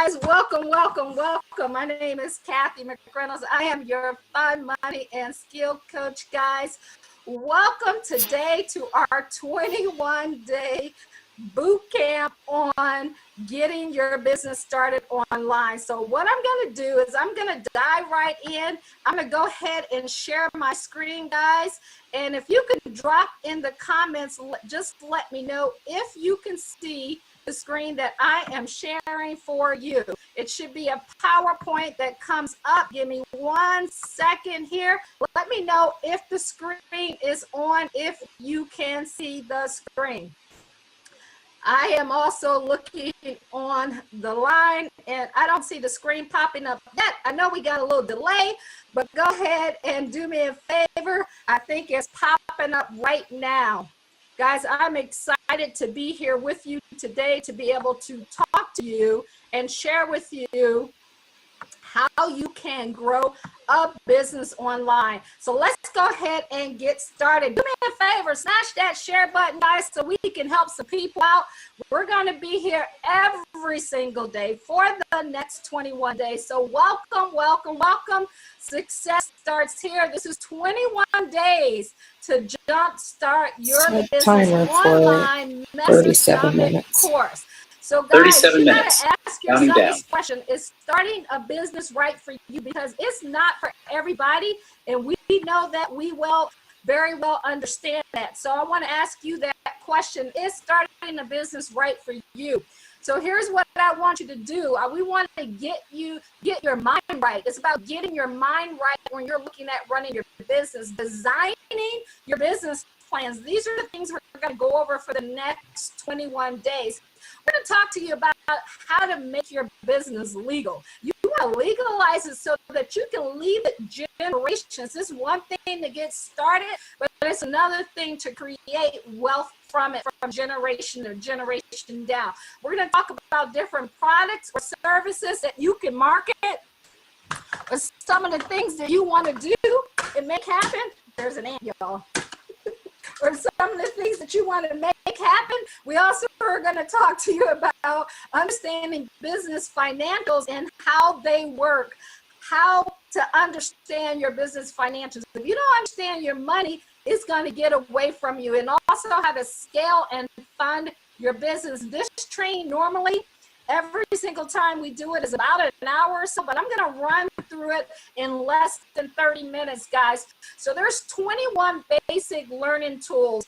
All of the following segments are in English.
guys, welcome. My name is Cathy McReynolds. I am your fun, money, and skill coach, guys. Welcome today to our 21-day boot camp on getting your business started online. So what I'm going to do is I'm going to dive right in. I'm going to go ahead and share my screen, guys. And if you can drop in the comments, just let me know if you can see the screen that I am sharing for you. It should be a PowerPoint that comes up. Give me 1 second here. Let me know if the screen is on, if you can see the screen. I am also looking on the line and I don't see the screen popping up yet. I know we got a little delay, but go ahead and do me a favor. I think it's popping up right now. Guys, I'm excited to be here with you today to be able to talk to you and share with you how you can grow a business online. So let's go ahead and get started. Do me a favor, smash that share button, guys, so we can help some people out. We're going to be here every single day for the next 21 days. So welcome. Success starts here. This is 21 days to jumpstart your business online message course. So guys, you gotta ask yourself this question: is starting a business right for you? Because it's not for everybody, and we know that. We will very well understand that. So I want to ask you that question: is starting a business right for you? So here's what I want you to do. We want to get your mind right. It's about getting your mind right when you're looking at running your business, designing your business plans. These are the things we're going to go over for the next 21 days. We're going to talk to you about how to make your business legal. You want to legalize it so that you can leave it generations. This is one thing to get started, but it's another thing to create wealth from it from generation to generation down. We're going to talk about different products or services that you can market, or some of the things that you want to do and make happen. There's an ant, y'all. Or some of the things that you want to make happen. We also are going to talk to you about understanding business financials and how they work, how to understand your business financials. If you don't understand your money, it's going to get away from you. And also how to scale and fund your business. This training normally, every single time we do it is about an hour or so, but I'm going to run through it in less than 30 minutes, guys. So there's 21 basic learning tools.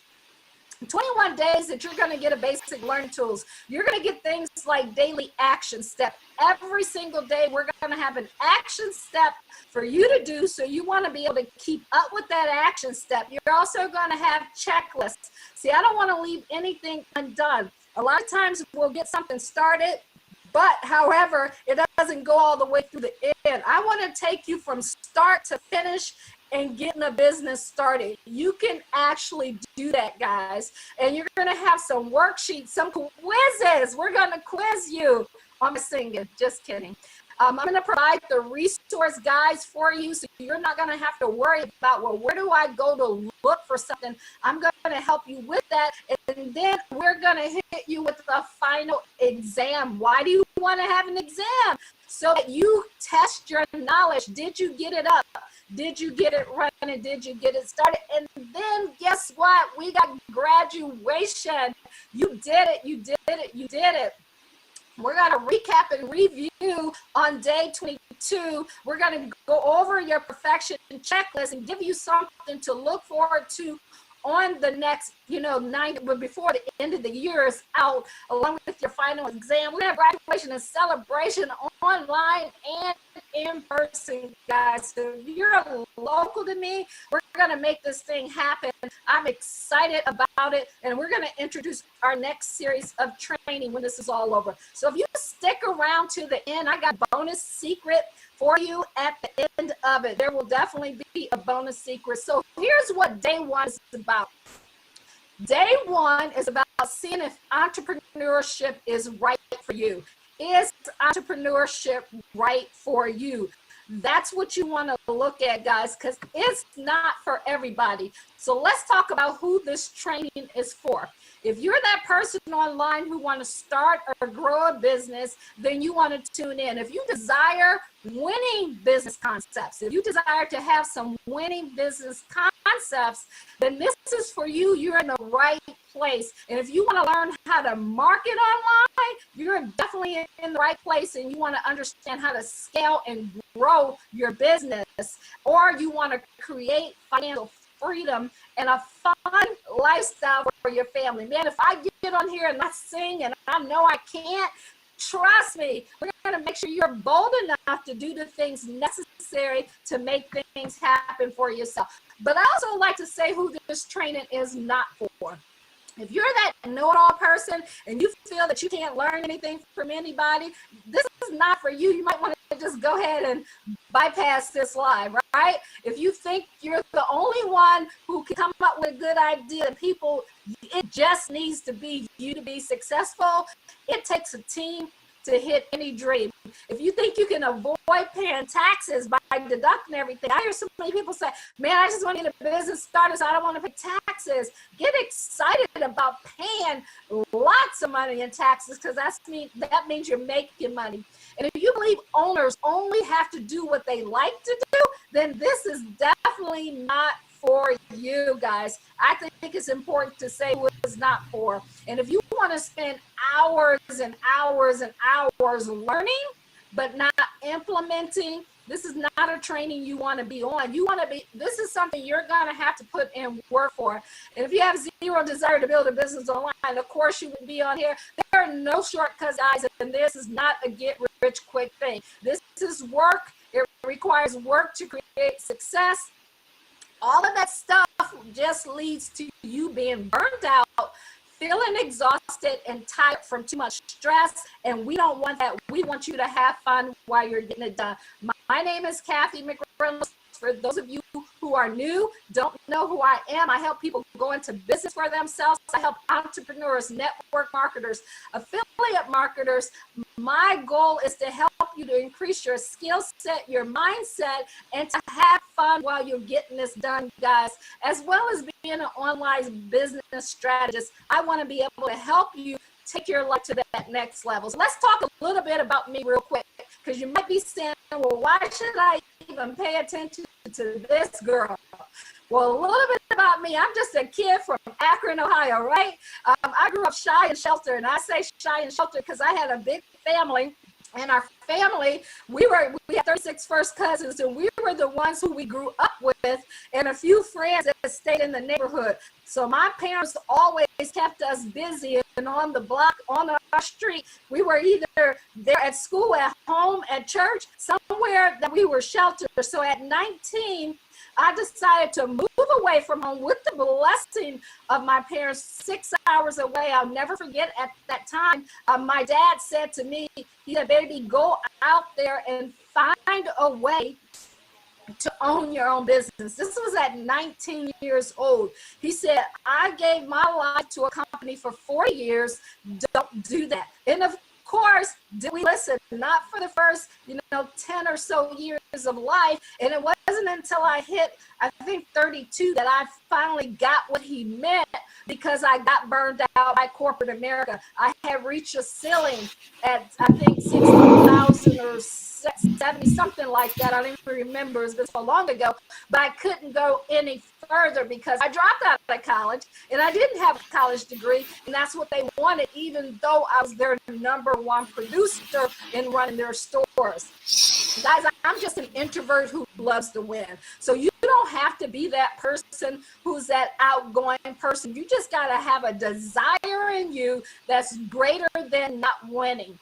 21 days that you're going to get a basic learning tools. You're going to get things like daily action step. Every single day, we're going to have an action step for you to do. So you want to be able to keep up with that action step. You're also going to have checklists. See, I don't want to leave anything undone. A lot of times we'll get something started, but however, it doesn't go all the way through the end. I want to take you from start to finish and getting a business started. You can actually do that, guys. And you're going to have some worksheets, some quizzes. We're going to quiz you on my singing. Just kidding. I'm going to provide the resource guides for you, so you're not going to have to worry about, well, where do I go to look for something? I'm going to help you with that, and then we're going to hit you with the final exam. Why do you want to have an exam? So that you test your knowledge. Did you get it up? Did you get it running? Did you get it started? And then guess what? We got graduation. You did it. We're going to recap and review on day 22. We're going to go over your perfection checklist and give you something to look forward to on the next, but before the end of the year is out, along with your final exam. We're going to have graduation and celebration online and in person, guys. So if you're local to me, we're going to make this thing happen. I'm excited about it, and we're going to introduce our next series of training when this is all over. So if you stick around to the end, I got a bonus secret for you at the end of it. There will definitely be a bonus secret. So here's what day one is about. Day one is about seeing if entrepreneurship is right for you. Is entrepreneurship right for you? That's what you want to look at, guys, because it's not for everybody. So let's talk about who this training is for. If you're that person online who want to start or grow a business, then you want to tune in. If you desire winning business concepts, if you desire to have some winning business concepts, then this is for you. You're in the right place. And if you want to learn how to market online, you're definitely in the right place, and you want to understand how to scale and grow your business, or you want to create financial freedom and a fun lifestyle for your family. Man, if I get on here and I sing and I know I can't, trust me, we're going to make sure you're bold enough to do the things necessary to make things happen for yourself. But I also like to say who this training is not for. If you're that know-it-all person and you feel that you can't learn anything from anybody, this is not for you. You might want to just go ahead and bypass this live, right? If you think you're the only one who can come up with a good idea, people, it just needs to be you to be successful. It takes a team to hit any dream. If you think you can avoid paying taxes by deducting everything, I hear so many people say, man, I just want to get a business started, so I don't want to pay taxes. Get excited about paying lots of money in taxes, because that means you're making money. And if you believe owners only have to do what they like to do, then this is definitely not for you guys. I think it's important to say what it's not for. And if you want to spend hours and hours and hours learning, but not implementing, this is not a training you want to be on. This is something you're going to have to put in work for. And if you have zero desire to build a business online, of course you would be on here. There are no shortcuts, guys, and this is not a get rich quick thing. This is work. It requires work to create success. All of that stuff just leads to you being burned out, feeling exhausted and tired from too much stress, and we don't want that. We want you to have fun while you're getting it done. My name is Cathy McGrath. For those of you who are new, don't know who I am, I help people go into business for themselves. I help entrepreneurs, network marketers, affiliate marketers. My goal is to help you to increase your skill set, your mindset, and to have fun while you're getting this done, guys, as well as being an online business strategist. I want to be able to help you take your life to that next level. So let's talk a little bit about me real quick, because you might be saying, well, why should I even pay attention to this girl? Well, a little bit about me. I'm just a kid from Akron, Ohio, right? I grew up shy and sheltered, and I say shy and sheltered because I had a big family. And our family, we had 36 first cousins, and we were the ones who we grew up with, and a few friends that stayed in the neighborhood. So my parents always kept us busy, and on the block, on our street, we were either there at school, at home, at church, somewhere that we were sheltered. So at 19, I decided to move away from home with the blessing of my parents 6 hours away. I'll never forget at that time, my dad said to me, he said, baby, go out there and find a way to own your own business. This was at 19 years old. He said, I gave my life to a company for 4 years. Don't do that. And of course, did we listen? Not for the first, 10 or so years of life. And it wasn't until I hit, I think, 32 that I finally got what he meant, because I got burned out by corporate America. I had reached a ceiling at, I think, 60,000 or 70, something like that. I don't even remember. It's been so long ago. But I couldn't go any further because I dropped out of college and I didn't have a college degree. And that's what they wanted, even though I was their number one producer in running their stores. Guys, I'm just an introvert who loves to win. So you don't have to be that person who's that outgoing person. You just got to have a desire in you that's greater than not winning.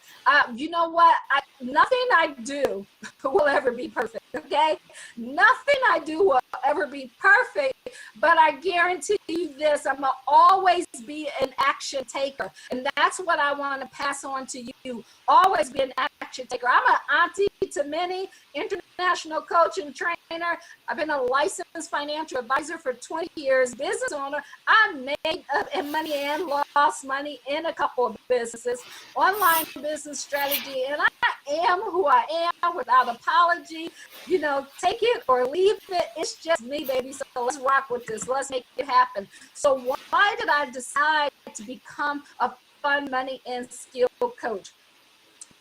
You know what? Nothing I do will ever be perfect, okay? Nothing I do will ever be perfect, but I guarantee you this, I'm going to always be an action taker. And that's what I want to pass on to you. Always be an action taker. I'm an auntie to many, international coach and trainer. I've been a licensed financial advisor for 20 years, business owner. I made money and lost money in a couple of businesses, online business strategy, and I am who I am without apology. Take it or leave it. It's just me, baby. So let's rock rock with this. Let's make it happen. So why did I decide to become a fun, money, and skill coach?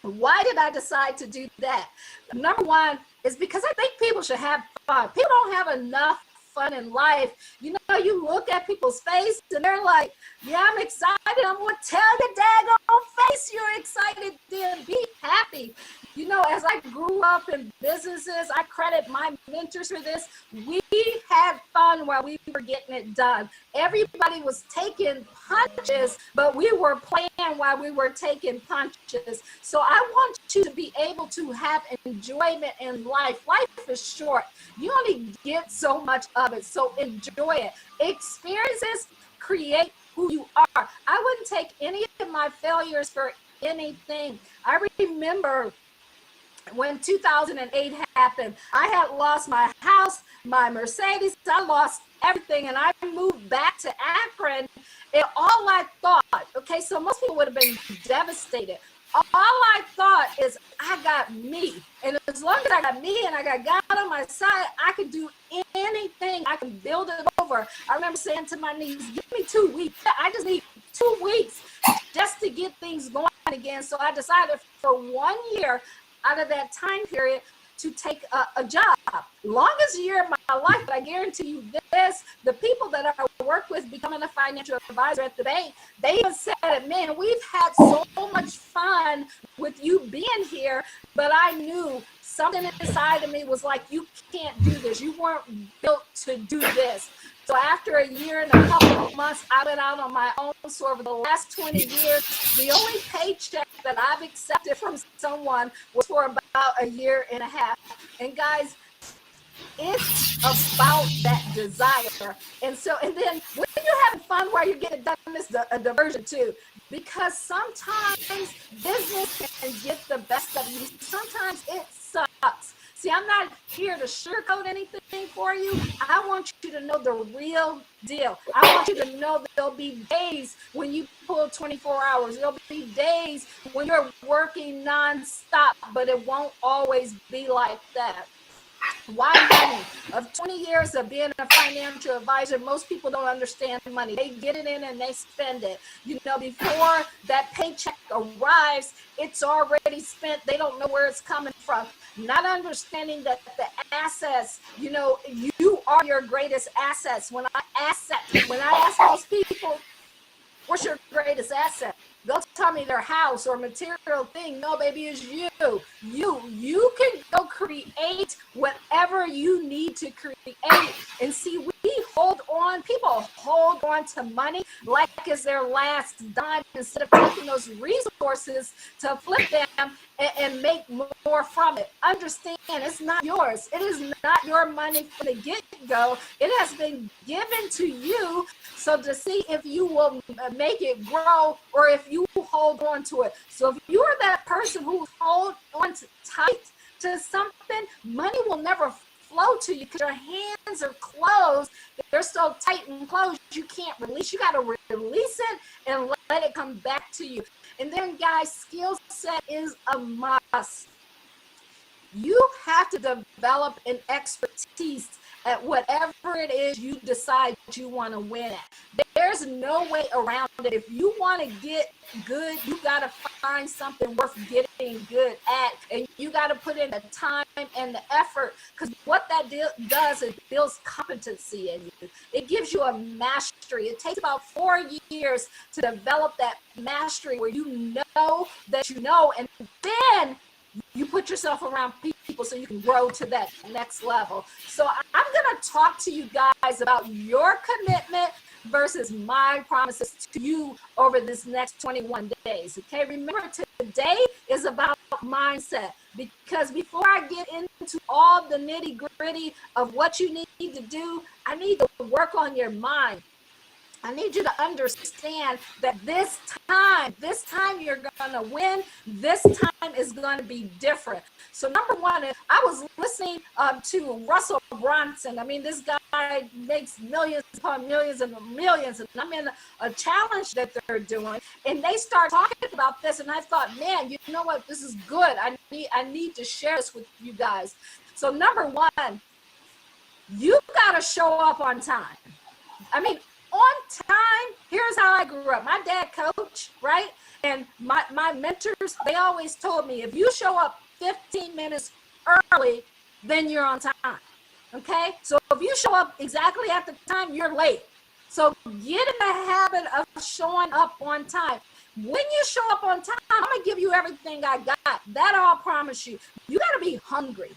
Why did I decide to do that? Number one is because I think people should have fun. People don't have enough fun in life. You know, you look at people's face and they're like, yeah, I'm excited. I'm going to tell your daggone face you're excited. Then be happy. You know, as I grew up in businesses, I credit my mentors for this. We had fun while we were getting it done. Everybody was taking punches, but we were playing while we were taking punches. So I want you to be able to have enjoyment in life. Life is short. You only get so much of it, so enjoy it. Experiences create who you are. I wouldn't take any of my failures for anything. I remember when 2008 happened, I had lost my house, my Mercedes, I lost everything, and I moved back to Akron, and all I thought, okay, so most people would have been devastated. All I thought is I got me, and as long as I got me and I got God on my side, I could do anything. I can build it over. I remember saying to my niece, give me 2 weeks. I just need 2 weeks just to get things going again. So I decided for 1 year out of that time period to take a job. Longest year of my life, but I guarantee you this, the people that I work with becoming a financial advisor at the bank, they even said it, man, we've had so much fun with you being here, but I knew something inside of me was like, you can't do this. You weren't built to do this. So after a year and a couple of months, I've been out on my own. So over the last 20 years, the only paycheck that I've accepted from someone was for about a year and a half. And guys, it's about that desire. And then when you're having fun while you're getting done, it's a diversion too. Because sometimes business can get the best of you. Sometimes it sucks. See, I'm not here to sugarcoat anything for you. I want you to know the real deal. I want you to know that there'll be days when you pull 24 hours. There'll be days when you're working nonstop, but it won't always be like that. Why money? Of 20 years of being a financial advisor, most people don't understand money. They get it in and they spend it. You know, before that paycheck arrives, it's already spent. They don't know where it's coming from. Not understanding that the assets, you know, you are your greatest assets. When I ask most people, what's your greatest asset? They'll tell me their house or material thing. No, baby, it's you. You can go create whatever you need to create. And see, people hold on to money like it's their last dime instead of taking those resources to flip them and make more from it. Understand, it's not yours. It is not your money from the get-go. It has been given to you, so to see if you will make it grow or if you hold on to it. So if you are that person who holds on tight to something, money will never flow to you because your hands are closed. They're so tight and closed, you can't release. You got to release it and let it come back to you. And then, guys, skill set is a must. You have to develop an expertise at whatever it is you decide you want to win at. There's no way around it. If you want to get good, you got to find something worth getting good at, and you got to put in the time and the effort, because what that does, it builds competency in you. It gives you a mastery. It takes about 4 years to develop that mastery where you know that you know, and then you put yourself around people so you can grow to that next level. So I'm going to talk to you guys about your commitment versus my promises to you over this next 21 days. Okay, remember, today is about mindset, because before I get into all the nitty-gritty of what you need to do, I need to work on your mind. I need you to understand that this time you're going to win. This time is going to be different. So number one, I was listening to Russell Brunson. I mean, this guy makes millions upon millions and millions. And I'm in a challenge that they're doing. And they start talking about this. And I thought, man, you know what? This is good. I need to share this with you guys. So number one, you got to show up on time. I mean, on time, here's how I grew up. My dad coached, right? And my mentors, they always told me, if you show up 15 minutes early, then you're on time. Okay? So if you show up exactly at the time, you're late. So get in the habit of showing up on time. When you show up on time, I'm going to give you everything I got. That I'll promise you. You got to be hungry.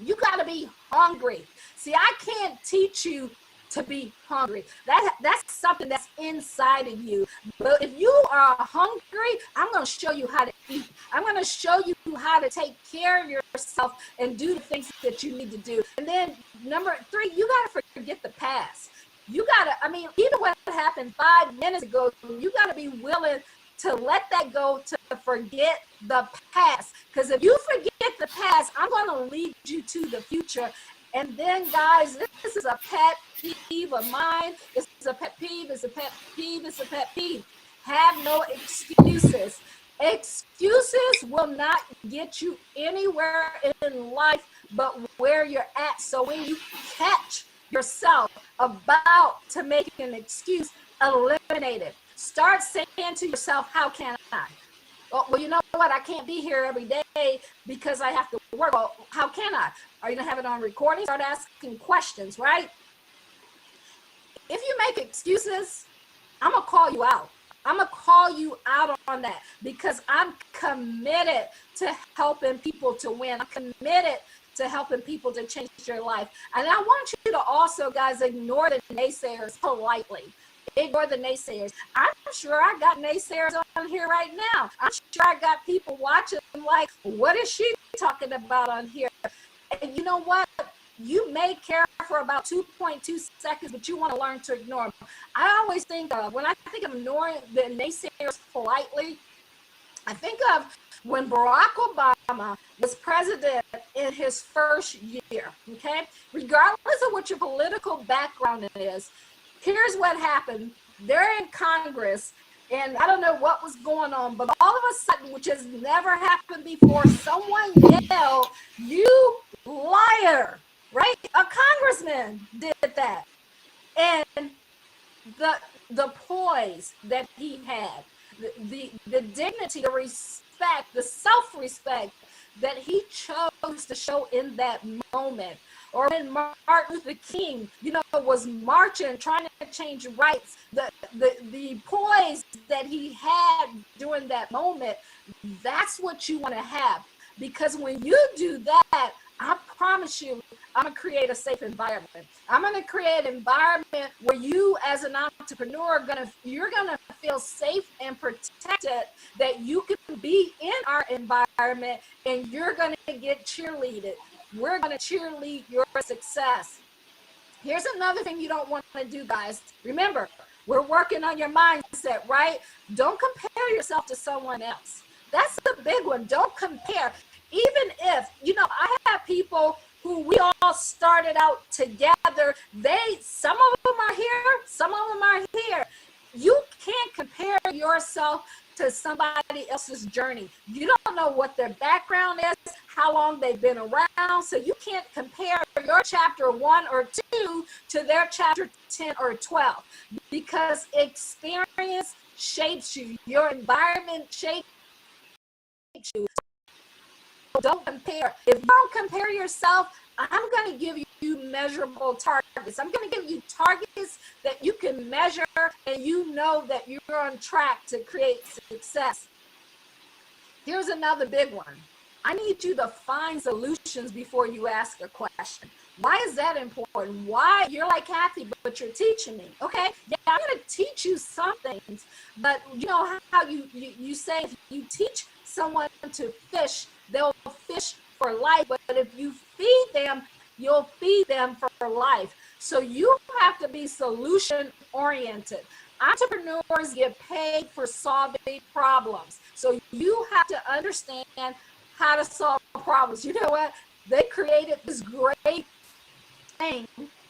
You got to be hungry. See, I can't teach you to be hungry. That's something that's inside of you. But if you are hungry, I'm going to show you how to eat. I'm going to show you how to take care of yourself and do the things that you need to do. And then number 3, you got to forget the past. You got to, I mean, even what happened 5 minutes ago, you got to be willing to let that go, to forget the past. Because if you forget the past, I'm going to lead you to the future. And then, guys, this is a pet peeve of mine. It's a pet peeve. It's a pet peeve. It's a pet peeve. Have no excuses. Excuses will not get you anywhere in life but where you're at. So when you catch yourself about to make an excuse, eliminate it. Start saying to yourself, how can I? Well, you know what? I can't be here every day because I have to work. Well, how can I? Are you going to have it on recording? Start asking questions, right? If you make excuses, I'm going to call you out. I'm going to call you out on that because I'm committed to helping people to win. I'm committed to helping people to change your life. And I want you to also, guys, ignore the naysayers politely. Ignore the naysayers. I'm sure I got naysayers on here right now. I'm sure I got people watching like, what is she talking about on here? And you know what? You may care for about 2.2 seconds, but you want to learn to ignore them. I always think of, when I think of ignoring the naysayers politely, I think of when Barack Obama was president in his first year, okay? Regardless of what your political background is, here's what happened. They're in Congress, and I don't know what was going on, but all of a sudden, which has never happened before, someone yelled, "You liar," right? A congressman did that. And the poise that he had, the dignity, the respect, the self-respect that he chose to show in that moment. Or when Martin Luther King, was marching, trying to change rights, the poise that he had during that moment, that's what you want to have. Because when you do that, I promise you, I'm going to create a safe environment. I'm going to create an environment where you as an entrepreneur, you're going to feel safe and protected, that you can be in our environment and you're going to get cheerleaded. We're going to cheerlead your success. Here's another thing you don't want to do, guys. Remember, we're working on your mindset, right? Don't compare yourself to someone else. That's the big one. Don't compare. Even if, I have people who we all started out together. Some of them are here, some of them are here. You can't compare yourself to somebody else's journey. You don't know what their background is, how long they've been around, so you can't compare your chapter 1 or 2 to their chapter 10 or 12, because experience shapes you. Your environment shapes you. Don't compare. If you don't compare yourself, I'm going to give you measurable targets. I'm going to give you targets that you can measure, and you know that you're on track to create success. Here's another big one. I need you to find solutions before you ask a question. Why is that important? Why? You're like, Cathy, but you're teaching me. Okay, yeah, I'm going to teach you some things, but you know how you say, if you teach someone to fish, they'll fish for life, but if you feed them, you'll feed them for life. So you have to be solution oriented. Entrepreneurs get paid for solving problems. So you have to understand how to solve problems. You know what? They created this great thing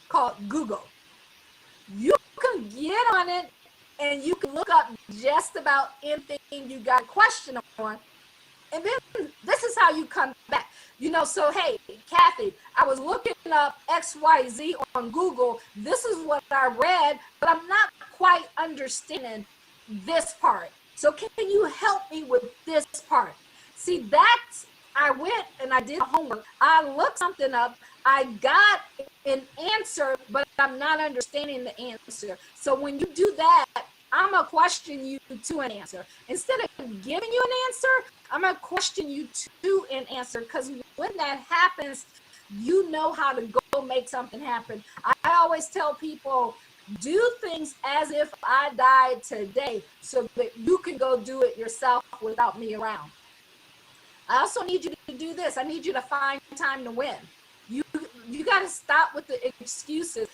called Google. You can get on it and you can look up just about anything you got a question on. And then this is how you come back. So hey, Cathy, I was looking up XYZ on Google. This is what I read, but I'm not quite understanding this part. So can you help me with this part? See, that's, I went and I did homework. I looked something up. I got an answer, but I'm not understanding the answer. So when you do that, I'm going to question you to an answer. Instead of giving you an answer, I'm going to question you to an answer, because when that happens, you know how to go make something happen. I always tell people, do things as if I died today so that you can go do it yourself without me around. I also need you to do this. I need you to find time to win. You got to stop with the excuses.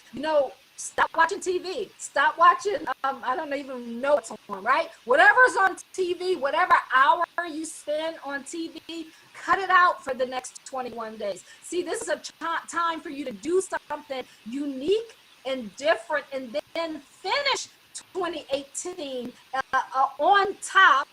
Stop watching TV. Stop watching, I don't even know what's on, right? Whatever's on TV, whatever hour you spend on TV, cut it out for the next 21 days. See, this is a time for you to do something unique and different, and then finish 2018 on top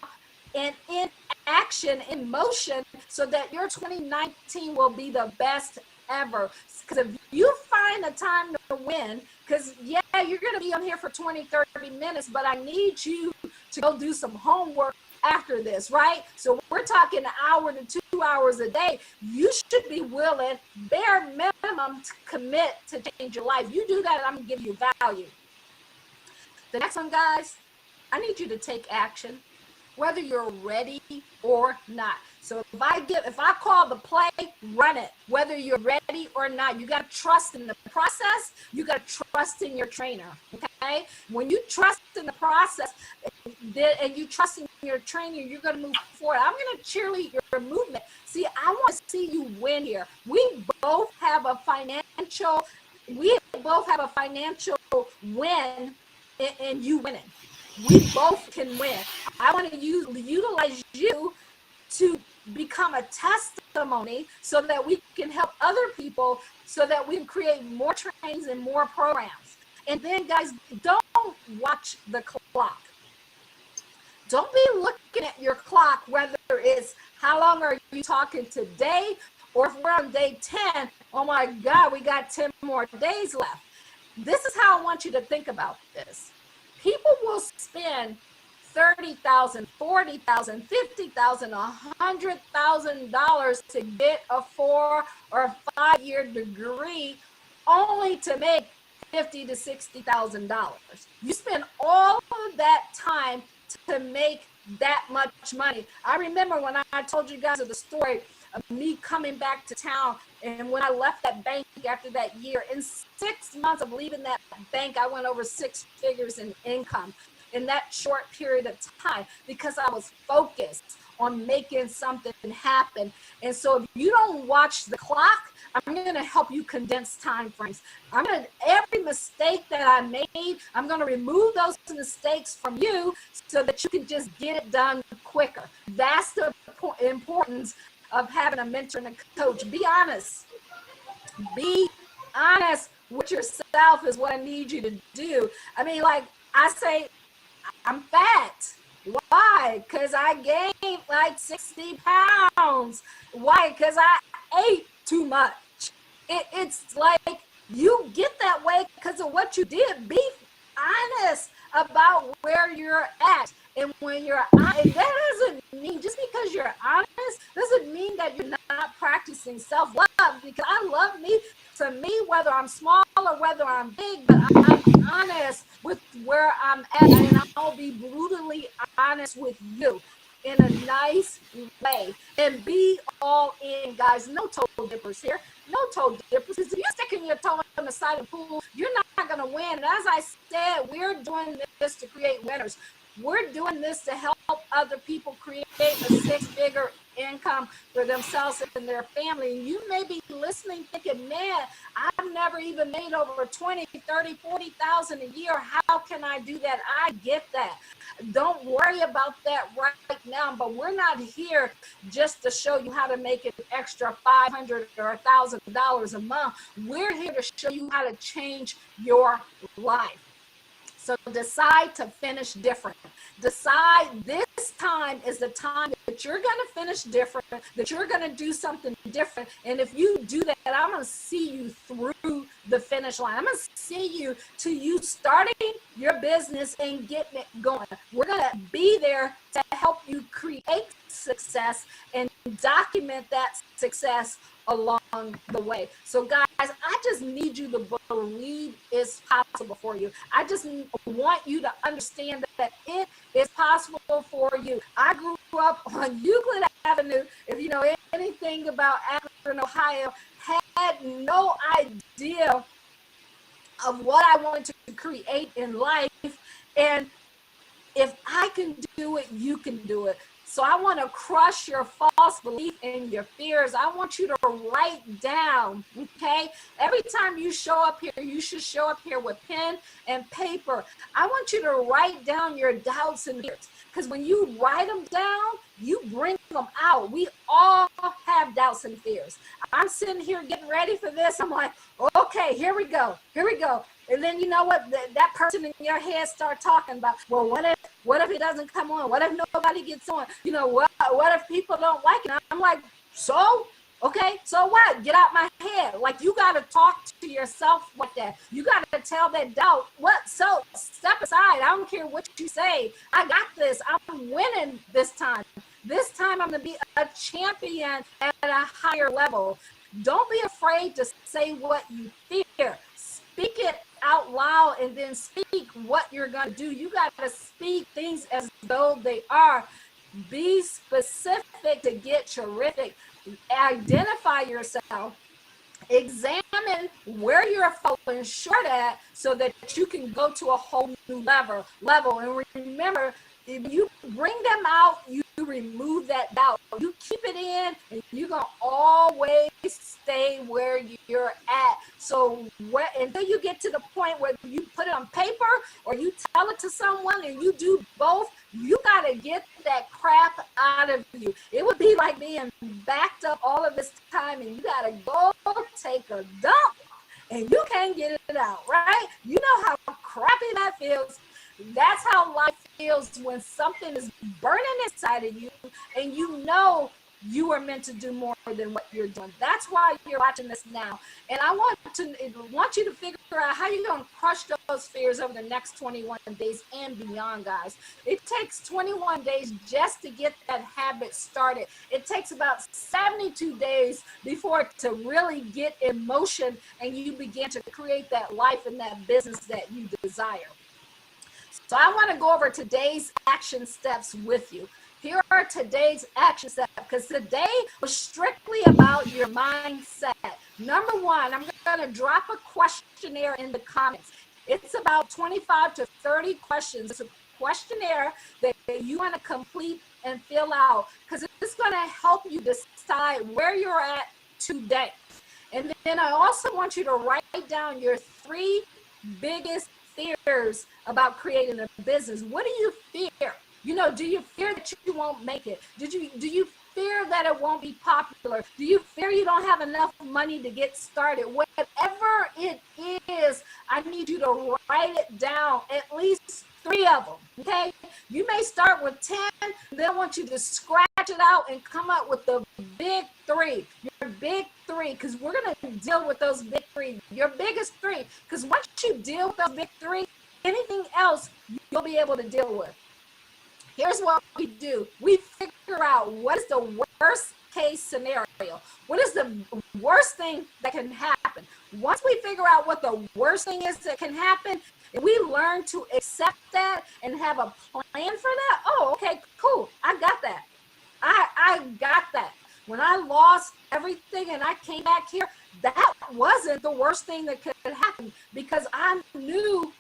and in action, in motion, so that your 2019 will be the best ever. Because if you find a time to win, because yeah, you're going to be on here for 20-30 minutes, but I need you to go do some homework after this, right? So we're talking an hour to 2 hours a day. You should be willing, bare minimum, to commit to change your life. You do that, I'm going to give you value. The next one, guys, I need you to take action, whether you're ready or not. So if I call the play, run it, whether you're ready or not. You got to trust in the process. You got to trust in your trainer, okay? When you trust in the process and you trust in your trainer, you're going to move forward. I'm going to cheerlead your movement. See, I want to see you win here. We both have a financial win in you winning. We both can win. I want to utilize you to become a testimony so that we can help other people, so that we can create more trainings and more programs. And then, guys, don't watch the clock. Don't be looking at your clock, whether it's how long are you talking today, or if we're on day 10, oh my God, we got 10 more days left. This is how I want you to think about this. People will spend $30,000, $40,000, $50,000, $100,000 to get a 4 or 5 year degree, only to make $50,000 to $60,000. You spend all of that time to make that much money. I remember when I told you guys of the story of me coming back to town, and when I left that bank after that year, in 6 months of leaving that bank, I went over 6 figures in income in that short period of time, because I was focused on making something happen. And so if you don't watch the clock, I'm going to help you condense time frames. Every mistake that I made, I'm going to remove those mistakes from you so that you can just get it done quicker. That's the importance of having a mentor and a coach. Be honest. Be honest with yourself is what I need you to do. I mean, like I say, I'm fat. Why? Because I gained like 60 pounds. Why? Because I ate too much. It's like you get that way because of what you did. Be honest about where you're at. And when you're honest, that doesn't mean, just because you're honest, doesn't mean that you're not practicing self-love, because I love me. To me, whether I'm small or whether I'm big, but I'm honest with where I'm at, and I'll be brutally honest with you in a nice way. And be all in, guys. No toe dippers here. No toe dippers. If you're sticking your toe on the side of the pool, you're not going to win. And as I said, we're doing this to create winners. We're doing this to help other people create a 6-figure income for themselves and their family. And you may be listening thinking, man, I've never even made over 20, 30, 40,000 a year. How can I do that? I get that. Don't worry about that right now, but we're not here just to show you how to make an extra $500 or $1,000 a month. We're here to show you how to change your life. So decide to finish different. Decide this time is the time that you're going to finish different, that you're going to do something different. And if you do that, I'm going to see you through the finish line. I'm going to see you to you starting your business and getting it going. We're going to be there to help you create success and document that success along the way. So guys, I just need you to believe it's possible for you. I just want you to understand that it is possible for you. I grew up on Euclid Avenue. If you know anything about Akron, Ohio, had no idea of what I wanted to create in life. And if I can do it, you can do it. So I want to crush your false belief and your fears. I want you to write down, okay? Every time you show up here, you should show up here with pen and paper. I want you to write down your doubts and fears, because when you write them down, you bring them out. We all have doubts and fears. I'm sitting here getting ready for this. I'm like, okay, here we go. And then you know what? That person in your head start talking about, well, what if it doesn't come on? What if nobody gets on? You know, what if people don't like it? I'm like, so? Okay, so what? Get out my head. Like, you got to talk to yourself like that. You got to tell that doubt, what? So step aside. I don't care what you say. I got this. I'm winning this time. This time I'm going to be a champion at a higher level. Don't be afraid to say what you fear. Speak it out loud and then speak what you're going to do. You got to speak things as though they are. Be specific to get terrific. Identify yourself. Examine where you're falling short at so that you can go to a whole new level. And remember, if you bring them out, you remove that doubt. You keep it in, and you're going to always stay where you're at. So until you get to the point where you put it on paper or you tell it to someone and you do both, you got to get that crap out of you. It would be like being backed up all of this time and you got to go take a dump and you can't get it out, right? You know how crappy that feels. That's how life feels when something is burning inside of you and you know you are meant to do more than what you're doing. That's why you're watching this now. And I want you to figure out how you're going to crush those fears over the next 21 days and beyond, guys. It takes 21 days just to get that habit started. It takes about 72 days before to really get in motion and you begin to create that life and that business that you desire. So I want to go over today's action steps with you. Here are today's action steps, because today was strictly about your mindset. Number one, I'm going to drop a questionnaire in the comments. It's about 25 to 30 questions. It's a questionnaire that you want to complete and fill out, because it's going to help you decide where you're at today. And then I also want you to write down your 3 biggest fears about creating a business. What do you fear? You know, do you fear that you won't make it? Do you fear that it won't be popular? Do you fear you don't have enough money to get started? Whatever it is, I need you to write it down, at least 3 of them, okay? You may start with 10, then I want you to scratch it out and come up with the big 3, your big 3, because we're going to deal with those big 3, your biggest 3, because once you deal with those big 3, anything else you'll be able to deal with. Here's what we do. We figure out what is the worst case scenario. What is the worst thing that can happen? Once we figure out what the worst thing is that can happen, and we learn to accept that and have a plan for that, oh, okay, cool. I got that. I got that. When I lost everything and I came back here, that wasn't the worst thing that could happen, because I knew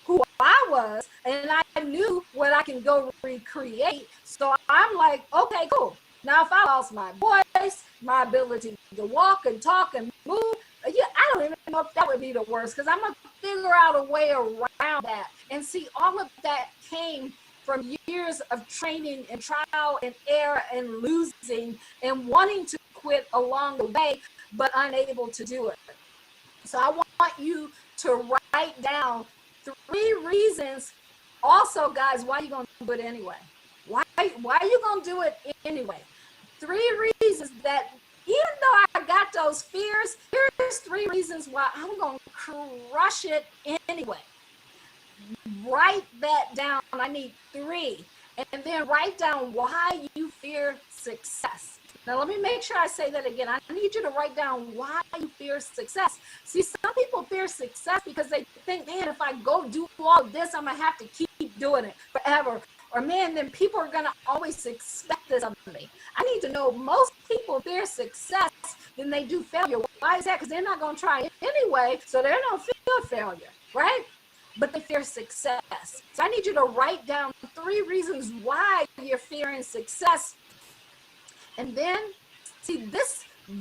who I was and I knew what I can go recreate. So I'm like, okay, cool. Now, if I lost my voice, my ability to walk and talk and move, yeah, I don't even know if that would be the worst, because I'm going to figure out a way around that. And see, all of that came from years of training and trial and error and losing and wanting to quit along the way, but unable to do it. So I want you to write down 3 reasons also, guys, why you're going to do it anyway. Why Why are you going to do it anyway? 3 reasons that even though I got those fears, here's 3 reasons why I'm going to crush it anyway. Write that down. I need 3. And then write down why you fear success. Now, let me make sure I say that again. I need you to write down why you fear success. See, some people fear success because they think, man, if I go do all of this, I'm going to have to keep doing it forever. Or, man, then people are going to always expect this of me. I need to know most people fear success than they do failure. Why is that? Because they're not going to try it anyway, so they don't feel failure, right? But they fear success. So I need you to write down 3 reasons why you're fearing success. And then, see,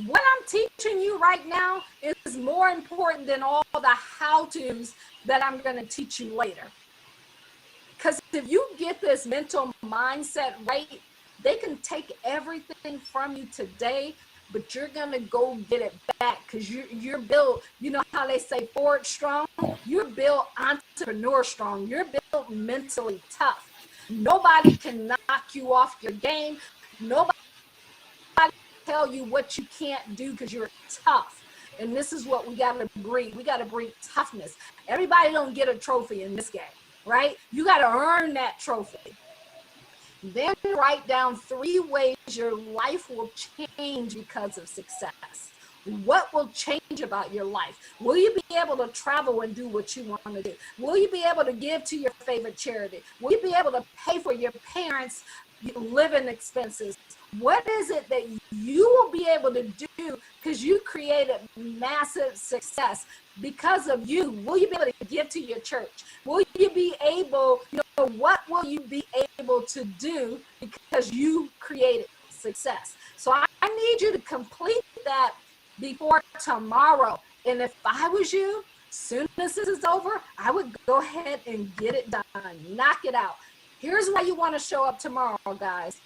what I'm teaching you right now is more important than all the how-tos that I'm going to teach you later. Because if you get this mental mindset right, they can take everything from you today, but you're going to go get it back because you're built, you know how they say forward strong? You're built entrepreneur strong. You're built mentally tough. Nobody can knock you off your game. Nobody tell you what you can't do because you're tough. And this is what we got to breed. We got to breed toughness. Everybody don't get a trophy in this game, right? You got to earn that trophy. Then write down 3 ways your life will change because of success. What will change about your life? Will you be able to travel and do what you want to do? Will you be able to give to your favorite charity? Will you be able to pay for your parents' living expenses? What is it that you will be able to do because you created massive success because of you? Will you be able to give to your church? Will you be able, what will you be able to do because you created success? So I need you to complete that before tomorrow. And if I was you, as soon as this is over, I would go ahead and get it done. Knock it out. Here's why you want to show up tomorrow, guys.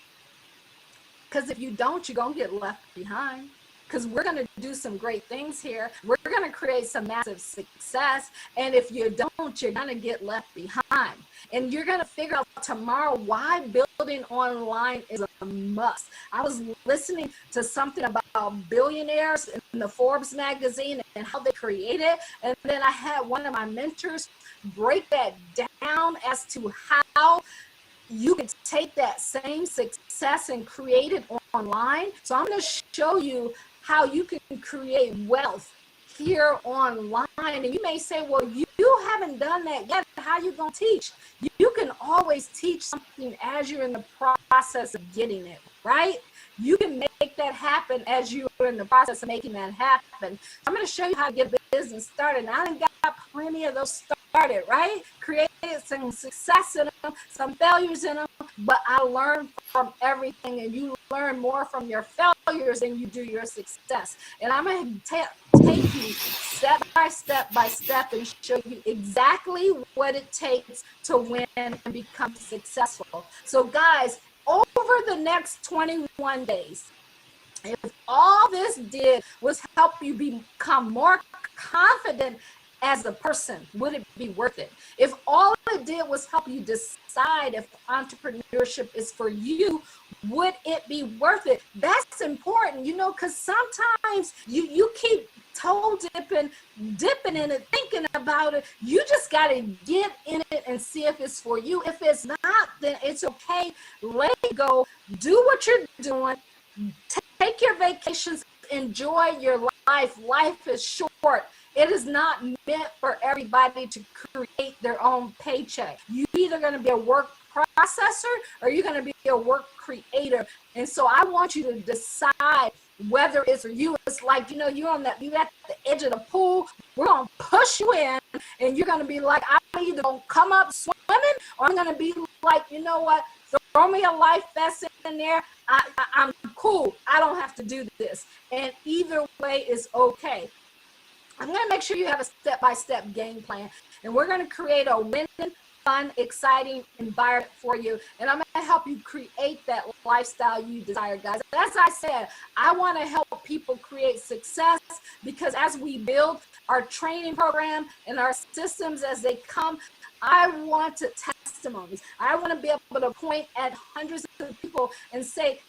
Because if you don't, you're going to get left behind. Because we're going to do some great things here. We're going to create some massive success. And if you don't, you're going to get left behind. And you're going to figure out tomorrow why building online is a must. I was listening to something about billionaires in the Forbes magazine and how they create it. And then I had one of my mentors break that down as to how you can take that same success and create it online. So I'm going to show you how you can create wealth here online. And you may say, well, you haven't done that yet. How are you going to teach? You can always teach something as you're in the process of getting it, right? You can make that happen as you're in the process of making that happen. I'm going to show you how to get a business started. And I done got plenty of those started, right? Created some success in them, some failures in them, but I learned from everything, and you learn more from your failures than you do your success. And I'm going to take you step by step and show you exactly what it takes to win and become successful. So guys, over the next 21 days, if all this did was help you become more confident as a person, would it be worth it? If all it did was help you decide if entrepreneurship is for you, would it be worth it? That's important, because sometimes you keep toe dipping in it, thinking about it. You just got to get in it and see if it's for you. If it's not, then it's okay. Let it go. Do what you're doing. Take your vacations. Enjoy your life. Life is short. It is not meant for everybody to create their own paycheck. You're either going to be a work processor or you're going to be a work creator. And so I want you to decide whether it's for you. It's like, you're at the edge of the pool. We're going to push you in, and you're going to be like, I'm either going to come up swimming, or I'm going to be like, you know what? Throw me a life vest in there. I'm cool. I don't have to do this. And either way is okay. I'm going to make sure you have a step-by-step game plan, and we're going to create a winning, fun, exciting environment for you, and I'm going to help you create that lifestyle you desire, guys. As I said, I want to help people create success, because as we build our training program and our systems as they come, I want to test testimonies. I want to be able to point at hundreds of people and say,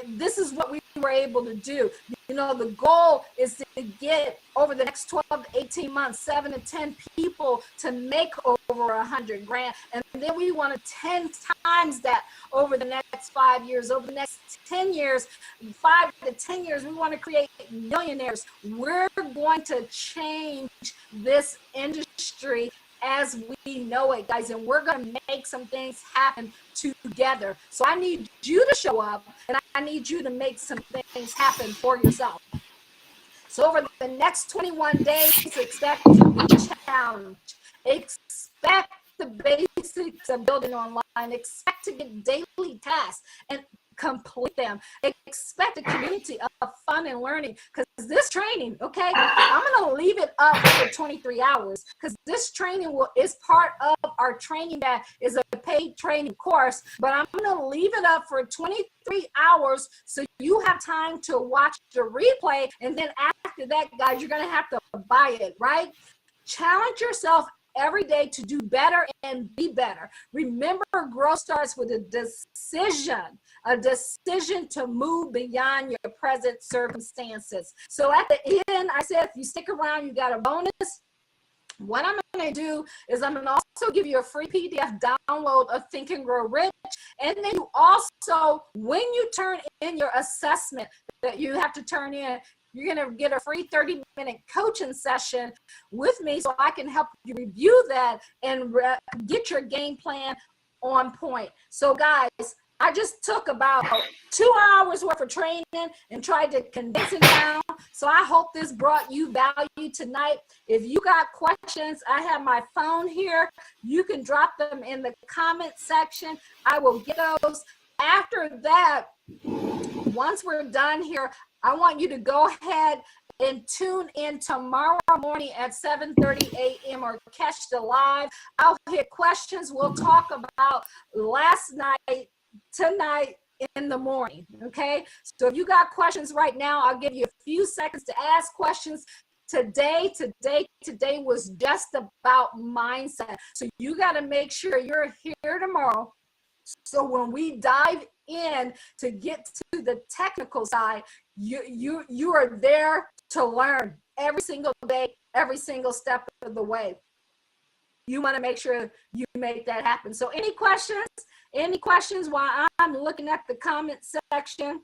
this is what we were able to do. You know, the goal is to get over the next 12 to 18 months, 7 to 10 people to make over $100,000. And then we want to 10 times that over the next 5 years, over the next 10 years, 5 to 10 years, we want to create millionaires. We're going to change this industry as we know it, guys, and we're going to make some things happen together. So I need you to show up, and I need you to make some things happen for yourself. So over the next 21 days, expect to be challenged. Expect the basics of building online. Expect to get daily tasks and complete them. Expect a community of fun and learning, because this training, okay, I'm going to leave it up for 23 hours because this training is part of our training that is a paid training course, but I'm going to leave it up for 23 hours so you have time to watch the replay, and then after that, guys, you're going to have to buy it, right? Challenge yourself every day to do better and be better. Remember, growth starts with a decision to move beyond your present circumstances. So at the end, I said, if you stick around, you got a bonus. What I'm going to do is I'm going to also give you a free PDF download of Think and Grow Rich. And then you also, when you turn in your assessment that you have to turn in, you're going to get a free 30-minute coaching session with me so I can help you review that and get your game plan on point. So guys, I just took about 2 hours worth of training and tried to condense it down. So I hope this brought you value tonight. If you got questions, I have my phone here. You can drop them in the comment section. I will get those. After that, once we're done here, I want you to go ahead and tune in tomorrow morning at 7:30 a.m. or catch the live. I'll hit questions. We'll talk about last night, tonight, in the morning, okay? So if you got questions right now, I'll give you a few seconds to ask questions. Today was just about mindset. So you got to make sure you're here tomorrow. So when we dive in to get to the technical side, you are there to learn every single day, every single step of the way. You want to make sure you make that happen. So any questions? Any questions while I'm looking at the comment section?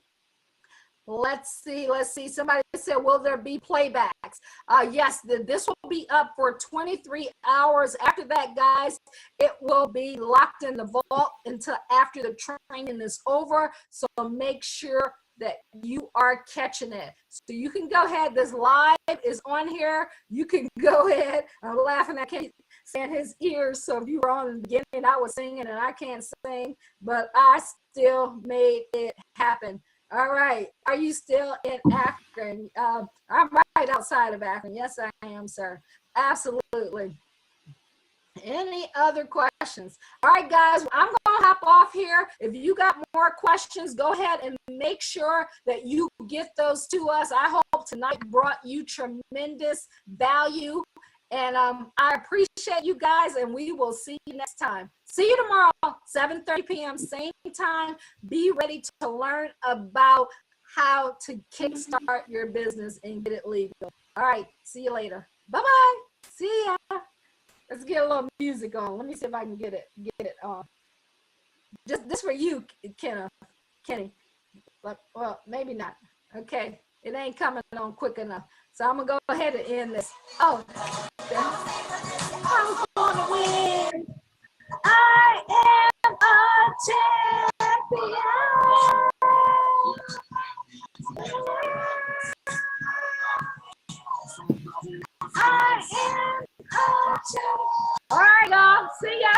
Let's see. Somebody said, will there be playbacks? Yes, this will be up for 23 hours. After that, guys, it will be locked in the vault until after the training is over. So make sure that you are catching it. So you can go ahead. This live is on here. You can go ahead. I'm laughing. I can't stand his ears. So if you were on the beginning, I was singing and I can't sing, but I still made it happen. All right. Are you still in Akron? I'm right outside of Akron. Yes, I am, sir. Absolutely. Any other questions? All right, guys, I'm going to hop off here. If you got more questions, go ahead and make sure that you get those to us. I hope tonight brought you tremendous value. And I appreciate you guys, and we will see you next time. See you tomorrow, 7:30 p.m., same time. Be ready to learn about how to kickstart your business and get it legal. All right, see you later. Bye-bye. See ya. Let's get a little music on. Let me see if I can get it on. Just this for you, Kenny. Well, maybe not. Okay, it ain't coming on quick enough. So I'm going to go ahead and end this. Oh, I'm going to win. I am a champion. I am a champion. All right, y'all. See ya.